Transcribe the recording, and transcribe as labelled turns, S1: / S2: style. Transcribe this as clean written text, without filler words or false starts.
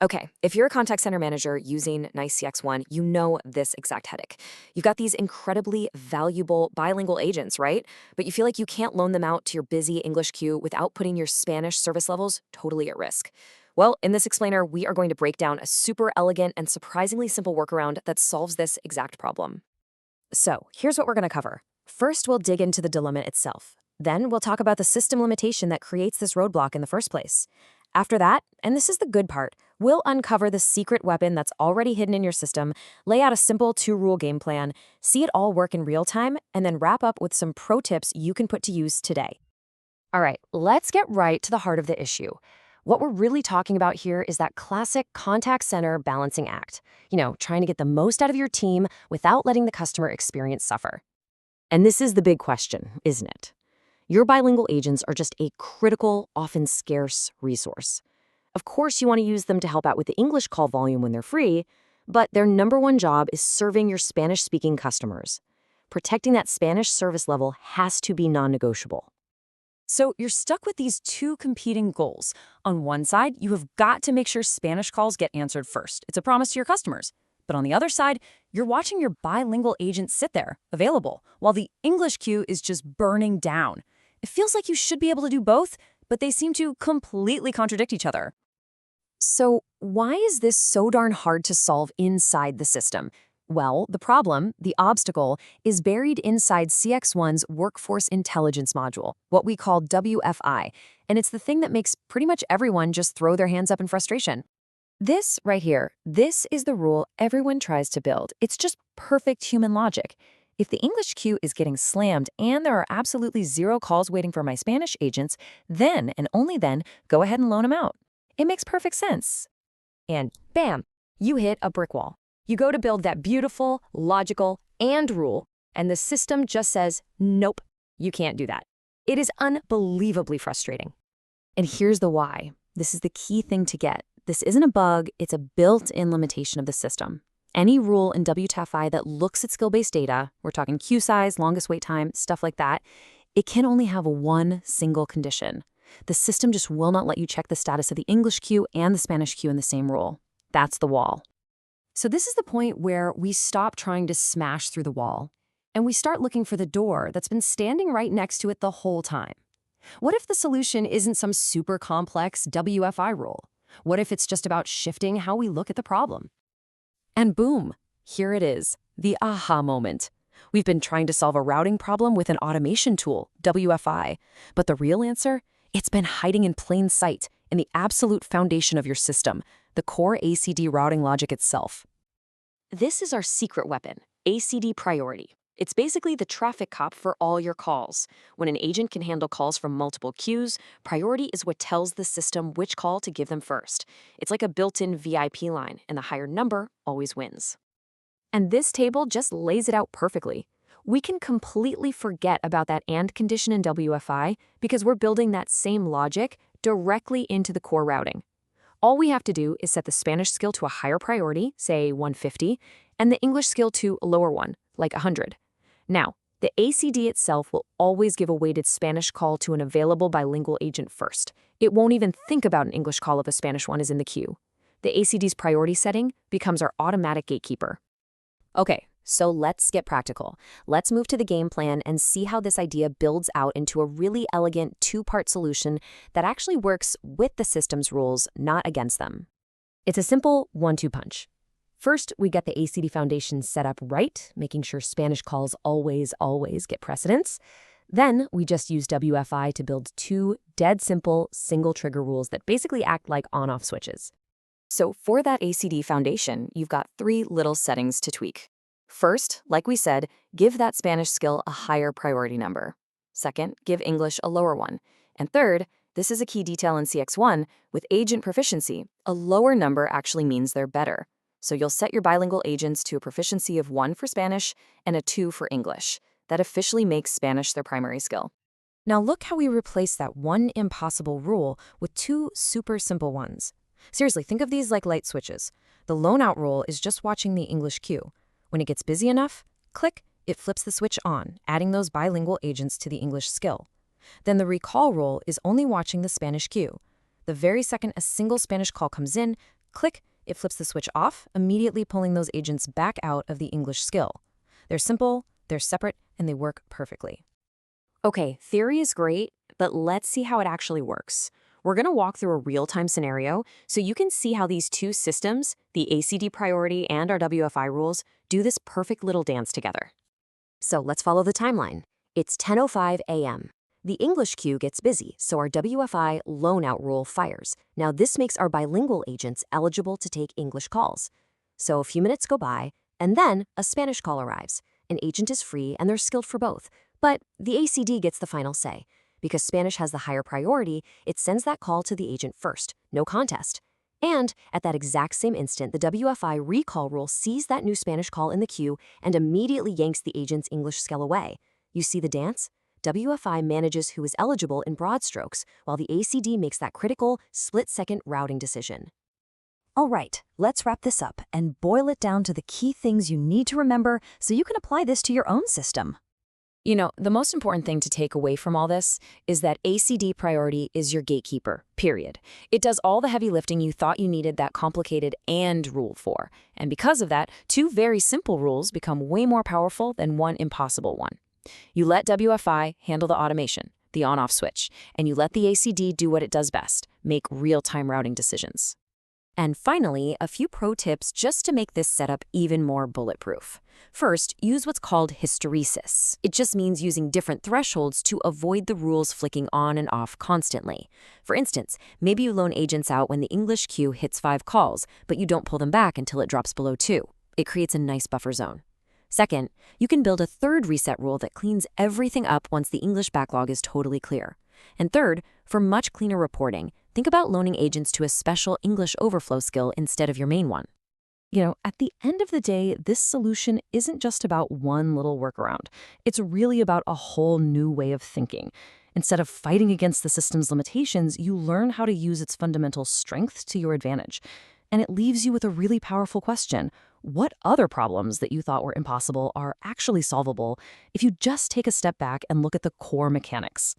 S1: Okay, if you're a contact center manager using Nice CXone, you know this exact headache. You've got these incredibly valuable bilingual agents, right? But you feel like you can't loan them out to your busy English queue without putting your Spanish service levels totally at risk. Well, in this explainer, we are going to break down a super elegant and surprisingly simple workaround that solves this exact problem. So, here's what we're going to cover. First, we'll dig into the dilemma itself. Then, we'll talk about the system limitation that creates this roadblock in the first place. After that, and this is the good part, we'll uncover the secret weapon that's already hidden in your system, lay out a simple two-rule game plan, see it all work in real time, and then wrap up with some pro tips you can put to use today. All right, let's get right to the heart of the issue. What we're really talking about here is that classic contact center balancing act. Trying to get the most out of your team without letting the customer experience suffer. And this is the big question, isn't it? Your bilingual agents are just a critical, often scarce resource. Of course, you want to use them to help out with the English call volume when they're free, but their number one job is serving your Spanish-speaking customers. Protecting that Spanish service level has to be non-negotiable. So you're stuck with these two competing goals. On one side, you have got to make sure Spanish calls get answered first. It's a promise to your customers. But on the other side, you're watching your bilingual agent sit there, available, while the English queue is just burning down. It feels like you should be able to do both, but they seem to completely contradict each other. So why is this so darn hard to solve inside the system? Well, the problem, the obstacle, is buried inside CXone's Workforce Intelligence module, what we call WFI, and it's the thing that makes pretty much everyone just throw their hands up in frustration. This right here, this is the rule everyone tries to build. It's just perfect human logic. If the English queue is getting slammed and there are absolutely zero calls waiting for my Spanish agents, then and only then go ahead and loan them out. It makes perfect sense. And bam, you hit a brick wall. You go to build that beautiful, logical, and rule, and the system just says, nope, you can't do that. It is unbelievably frustrating. And here's the why. This is the key thing to get. This isn't a bug, it's a built-in limitation of the system. Any rule in WTFI that looks at skill-based data, we're talking queue size, longest wait time, stuff like that, it can only have one single condition. The system just will not let you check the status of the English queue and the Spanish queue in the same rule. That's the wall. So this is the point where we stop trying to smash through the wall, and we start looking for the door that's been standing right next to it the whole time. What if the solution isn't some super complex WFI rule? What if it's just about shifting how we look at the problem? And boom, here it is, the aha moment. We've been trying to solve a routing problem with an automation tool, WFI, but the real answer? It's been hiding in plain sight in the absolute foundation of your system, the core ACD routing logic itself. This is our secret weapon, ACD priority. It's basically the traffic cop for all your calls. When an agent can handle calls from multiple queues, priority is what tells the system which call to give them first. It's like a built-in VIP line, and the higher number always wins. And this table just lays it out perfectly. We can completely forget about that AND condition in WFI because we're building that same logic directly into the core routing. All we have to do is set the Spanish skill to a higher priority, say 150, and the English skill to a lower one, like 100. Now, the ACD itself will always give a weighted Spanish call to an available bilingual agent first. It won't even think about an English call if a Spanish one is in the queue. The ACD's priority setting becomes our automatic gatekeeper. Okay, so let's get practical. Let's move to the game plan and see how this idea builds out into a really elegant two-part solution that actually works with the system's rules, not against them. It's a simple 1-2 punch. First, we get the ACD foundation set up right, making sure Spanish calls always get precedence. Then, we just use WFI to build two dead simple single trigger rules that basically act like on-off switches. So for that ACD foundation, you've got 3 little settings to tweak. First, like we said, give that Spanish skill a higher priority number. Second, give English a lower one. And third, this is a key detail in CXone, with agent proficiency, a lower number actually means they're better. So you'll set your bilingual agents to a proficiency of 1 for Spanish and a 2 for English. That officially makes Spanish their primary skill. Now look how we replace that one impossible rule with 2 super simple ones. Seriously, think of these like light switches. The loan out rule is just watching the English queue. When it gets busy enough, click, it flips the switch on, adding those bilingual agents to the English skill. Then the recall rule is only watching the Spanish queue. The very second a single Spanish call comes in, Click, it flips the switch off, immediately pulling those agents back out of the English skill. They're simple, they're separate, and they work perfectly. Okay, theory is great, but let's see how it actually works. We're going to walk through a real-time scenario so you can see how these two systems, the ACD priority and our WFI rules, do this perfect little dance together. So let's follow the timeline. It's 10:05 a.m. The English queue gets busy, so our WFI loan-out rule fires. Now this makes our bilingual agents eligible to take English calls. So a few minutes go by, and then a Spanish call arrives. An agent is free, and they're skilled for both. But the ACD gets the final say. Because Spanish has the higher priority, it sends that call to the agent first, no contest. And at that exact same instant, the WFI recall rule sees that new Spanish call in the queue and immediately yanks the agent's English skill away. You see the dance? WFI manages who is eligible in broad strokes, while the ACD makes that critical, split-second routing decision.
S2: All right, let's wrap this up and boil it down to the key things you need to remember so you can apply this to your own system.
S1: You know, the most important thing to take away from all this is that ACD priority is your gatekeeper, period. It does all the heavy lifting you thought you needed that complicated AND rule for. And because of that, two very simple rules become way more powerful than one impossible one. You let WFI handle the automation, the on-off switch, and you let the ACD do what it does best, make real-time routing decisions. And finally, a few pro tips just to make this setup even more bulletproof. First, use what's called hysteresis. It just means using different thresholds to avoid the rules flicking on and off constantly. For instance, maybe you loan agents out when the English queue hits 5 calls, but you don't pull them back until it drops below 2. It creates a nice buffer zone. Second, you can build a third reset rule that cleans everything up once the English backlog is totally clear. And third, for much cleaner reporting, think about loaning agents to a special English overflow skill instead of your main one. You know, at the end of the day, this solution isn't just about one little workaround. It's really about a whole new way of thinking. Instead of fighting against the system's limitations, you learn how to use its fundamental strengths to your advantage. And it leaves you with a really powerful question. What other problems that you thought were impossible are actually solvable if you just take a step back and look at the core mechanics?